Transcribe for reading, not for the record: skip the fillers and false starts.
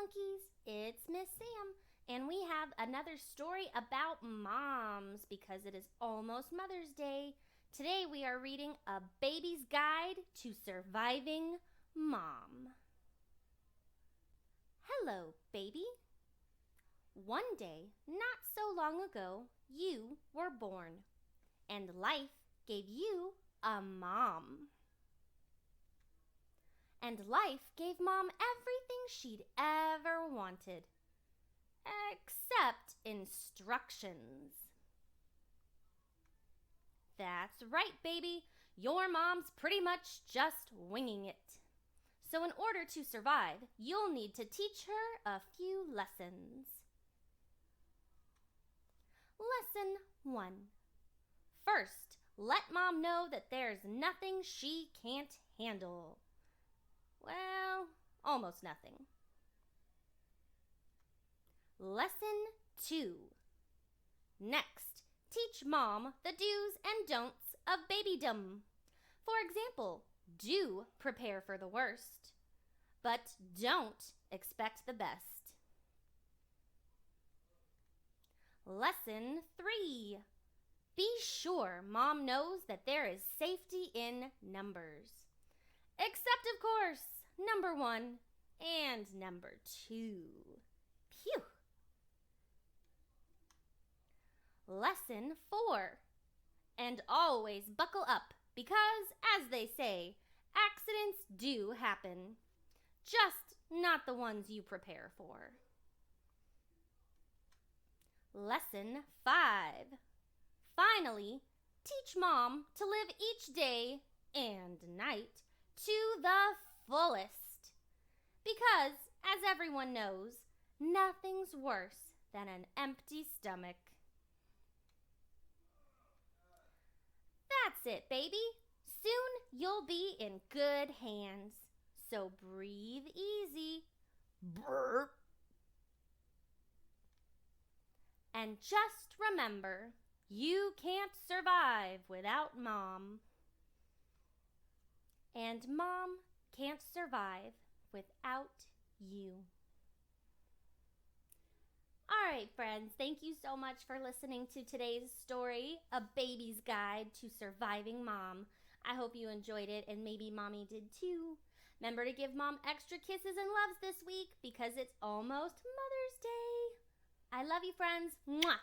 monkeys, it's Miss Sam, and we have another story about moms because it is almost Mother's Day. Today we are reading A Baby's Guide to Surviving Mom. Hello, baby. One day, not so long ago, you were born, and life gave you a mom. And life gave Mom everything she'd ever wanted, except instructions. That's right, baby. Your mom's pretty much just winging it. So in order to survive, you'll need to teach her a few lessons. Lesson 1. First, let Mom know that there's nothing she can't handle. Well, almost nothing. Lesson 2. Next, teach Mom the do's and don'ts of Babydom. For example, do prepare for the worst, but don't expect the best. Lesson 3. Be sure Mom knows that there is safety in numbers. Except, of course, number 1 and number 2. Phew! Lesson 4. And always buckle up because, as they say, accidents do happen. Just not the ones you prepare for. Lesson 5. Finally, teach Mom to live each day and night to the fullest. Because, as everyone knows, nothing's worse than an empty stomach. That's it, baby. Soon you'll be in good hands. So breathe easy. Burp. And just remember, you can't survive without Mom. And Mom can't survive without you. All right, friends, thank you so much for listening to today's story, A Baby's Guide to Surviving Mom. I hope you enjoyed it, and maybe Mommy did too. Remember to give Mom extra kisses and loves this week because it's almost Mother's Day. I love you, friends. Mwah!